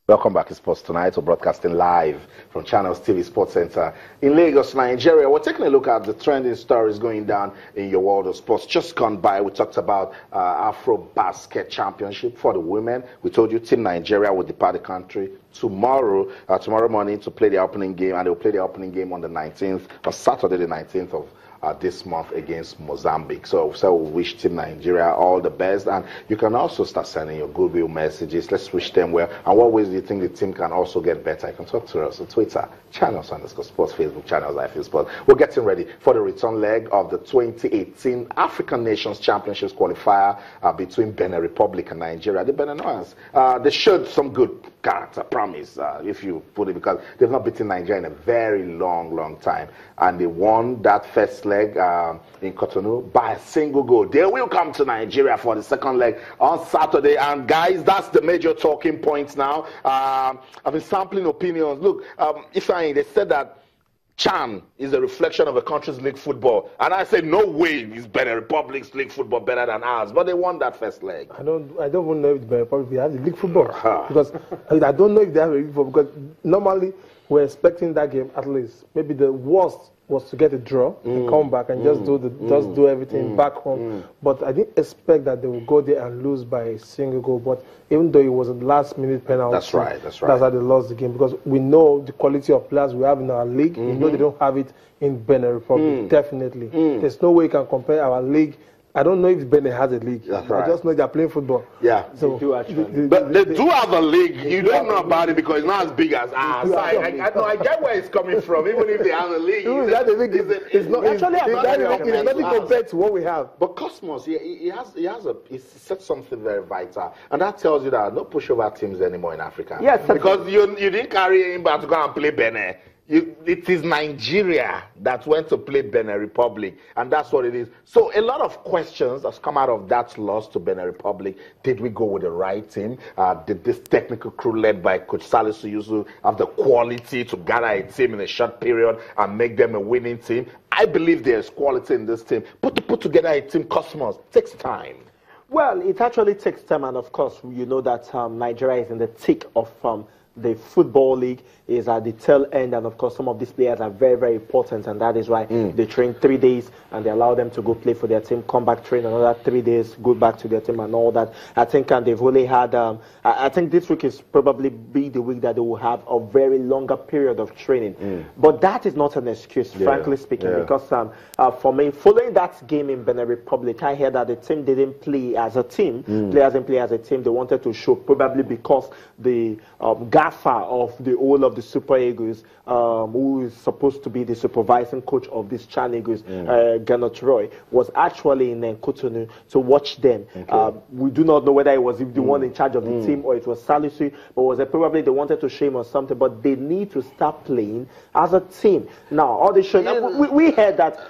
Welcome back to Sports Tonight. We're broadcasting live from Channels TV Sports Center in Lagos, Nigeria. We're taking a look at the trending stories going down in your world of sports. Just gone by, we talked about Afro Basket Championship for the women. We told you Team Nigeria will depart the country tomorrow morning to play the opening game, and they'll play the opening game on the 19th, on Saturday the 19th of this month against Mozambique. So we wish Team Nigeria all the best, and you can also start sending your goodwill messages. Let's wish them well. And what ways do you think the team can also get better? You can talk to us on Twitter, Channels_Sports, Facebook, Channels IFL Sports. We're getting ready for the return leg of the 2018 African Nations Championships qualifier between Benin Republic and Nigeria. The Beniners, they showed some good character, promise, if you put it, because they've not beaten Nigeria in a very long time, and they won that first leg in Cotonou by a single goal. They will come to Nigeria for the second leg on Saturday, and guys, that's the major talking points now. I've been sampling opinions. Look, they said that CHAN is a reflection of a country's league football, and I said no way is Benin Republic's league football better than ours, but they won that first leg. I don't even know if the Benin Republic has the league football because I don't know if they have a league football, because normally we're expecting that game at least. Maybe the worst was to get a draw and come back and just do everything back home. But I didn't expect that they would go there and lose by a single goal. But even though it was a last-minute penalty, that's right. That's how they lost the game, because we know the quality of players we have in our league. We know they don't have it in Benin Republic. Definitely, there's no way you can compare our league. I don't know if Benin has a league. That's right. I just know they're playing football. Yeah, so they do actually. But they do have a league. You don't know about it because it's not as big as ours. I get where it's coming from. Even if they have a league, it's nothing compared to what we have. But Cosmos, he said something very vital, and that tells you that no pushover teams anymore in Africa. Yes, because you didn't carry him back to go and play Benin. It is Nigeria that went to play Benin Republic, and that's what it is. So a lot of questions have come out of that loss to Benin Republic. Did we go with the right team? Did this technical crew led by Coach Salisu Yusuf have the quality to gather a team in a short period and make them a winning team? I believe there's quality in this team. But to put together a team, Cosmos, takes time. Well, it actually takes time, and of course, you know that Nigeria is in the thick of the football league, is at the tail end, and of course some of these players are very important, and that is why they train 3 days and they allow them to go play for their team, come back, train another 3 days, go back to their team and all that. I think they've only had I think this week is probably be the week that they will have a very longer period of training, but that is not an excuse, frankly speaking, because for me, following that game in Benin Republic, I heard that the team didn't play as a team. Players didn't play as a team. They wanted to show, probably because the gaffer of the whole of the Super Eagles, who is supposed to be the supervising coach of this CHAN Eagles, Gernot Roy, was actually in Cotonou to watch them. We do not know whether it was the one in charge of the team or it was Salisu, but was it probably they wanted to show him or something, but they need to start playing as a team. Now, all the show, we heard that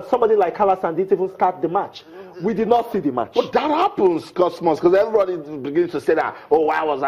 somebody like Alassane didn't even start the match. We did not see the match. But that happens, Cosmos, because everybody begins to say that, oh, why was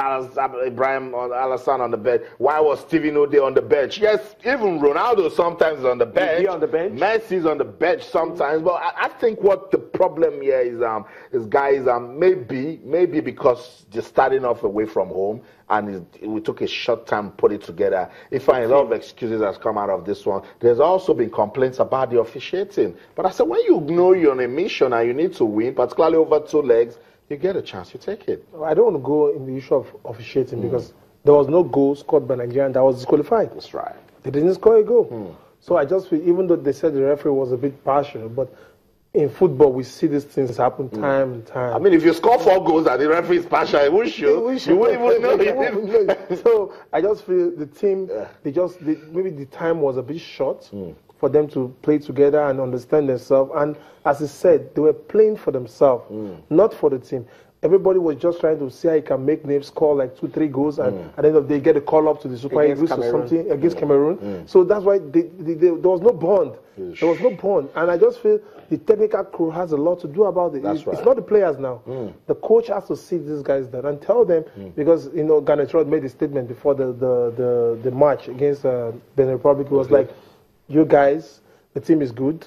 Ibrahim or Alassane on the bench? Why was Steven Ode on the bench? Yes, even Ronaldo sometimes is on the bench. Is he on the bench? Messi's on the bench sometimes. But I think what the problem here is guys, maybe because they're starting off away from home, and we took a short time to put it together. If a lot of excuses has come out of this one, there's also been complaints about the officiating. But I said, when you know you're on a mission and you need to win, particularly over 2 legs, you get a chance, you take it. I don't want to go in the issue of officiating because there was no goal scored by Nigeria that was disqualified. That's right. They didn't score a goal. So I just feel, even though they said the referee was a bit partial, but in football, we see these things happen time and time. I mean, if you score 4 goals and the referee is partial, it won't show. You wouldn't even know. So I just feel the team, maybe the time was a bit short for them to play together and understand themselves. And as I said, they were playing for themselves, not for the team. Everybody was just trying to see how he can make names score like 2-3 goals, and at the end of the day get a call up to the Super Eagles or something against Cameroon. So that's why there was no bond. There was no bond, and I just feel the technical crew has a lot to do about it. It's not the players now. The coach has to see these guys there and tell them, because Gernot Roy made a statement before the match against Benin Republic. It was like, you guys, the team is good,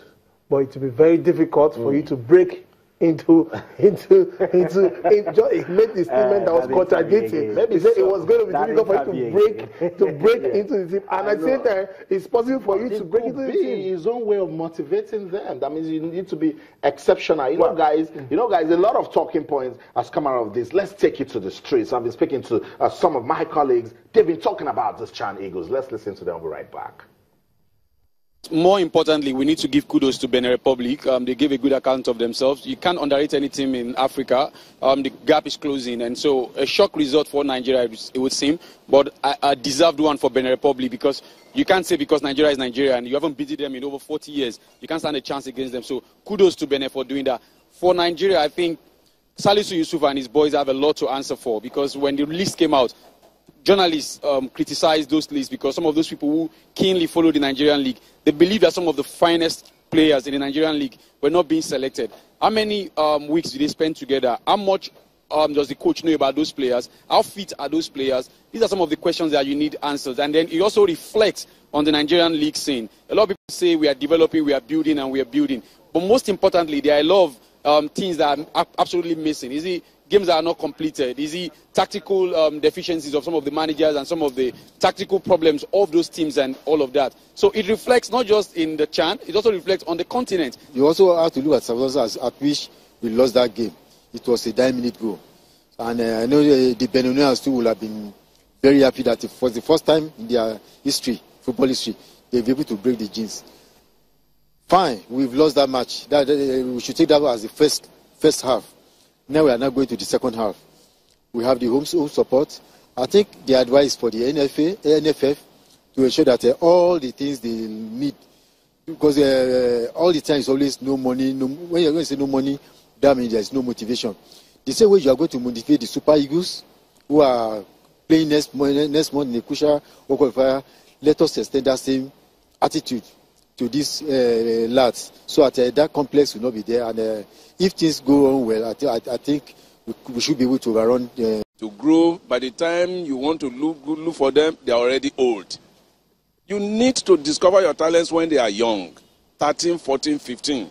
but it will be very difficult for you to break into he made the statement that was contradicting. Maybe he said it was going to be difficult for you to break into the team, and at the same time, it's possible for you to break into the team. His own way of motivating them. That means you need to be exceptional. You know, guys, a lot of talking points has come out of this. Let's take it to the streets. I've been speaking to some of my colleagues. They've been talking about this Chan Eagles. Let's listen to them. We'll be right back. More importantly, we need to give kudos to Benin Republic. They gave a good account of themselves. You can't underrate any team in Africa. The gap is closing, and so a shock result for Nigeria, it would seem, but a deserved one for Benin Republic, because you can't say because Nigeria is Nigeria and you haven't beaten them in over 40 years, you can't stand a chance against them. So kudos to Benin for doing that. For Nigeria, I think Salisu Yusuf and his boys have a lot to answer for, because when the list came out, journalists criticized those lists because some of those people who keenly follow the Nigerian league, they believe that some of the finest players in the Nigerian league were not being selected. How many weeks do they spend together? How much does the coach know about those players? How fit are those players? These are some of the questions that you need answers. And then it also reflects on the Nigerian league scene. A lot of people say we are developing, we are building, and we are building. But most importantly, there are a lot of things that are absolutely missing. Is it games that are not completed? Is it tactical deficiencies of some of the managers and some of the tactical problems of those teams and all of that? So it reflects not just in the Chan, it also reflects on the continent. You also have to look at circumstances at which we lost that game. It was a 9-minute goal. And I know the Benonians too will have been very happy that it was the first time in their history, football history, they've been able to break the jinx. Fine, we've lost that match. We should take that as the first half. Now we are now going to the second half. We have the home support. I think the advice for the NFF to ensure that all the things they need, because all the time is always no money. When you're going to say no money, that means there's no motivation. The same way you are going to motivate the Super Eagles who are playing next month in the crucial qualifier, let us extend that same attitude to these lads, so that complex will not be there. And if things go on well, I think we should be able to overrun. To grow, by the time you want to look for them, they are already old. You need to discover your talents when they are young, 13, 14, 15.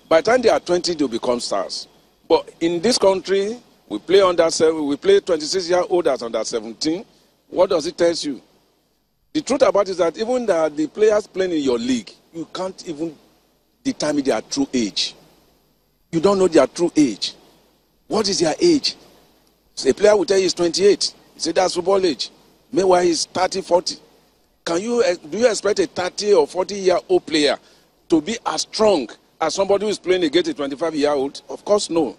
By the time they are 20, they'll become stars. But in this country, we play 26-year-old as under 17. What does it tell you? The truth about it is that even the players playing in your league, you can't even determine their true age. You don't know their true age. What is their age? So a player will tell you he's 28. You say that's football age. Meanwhile, he's 30, 40. Do you expect a 30 or 40-year-old player to be as strong as somebody who is playing against a 25-year-old? Of course, no.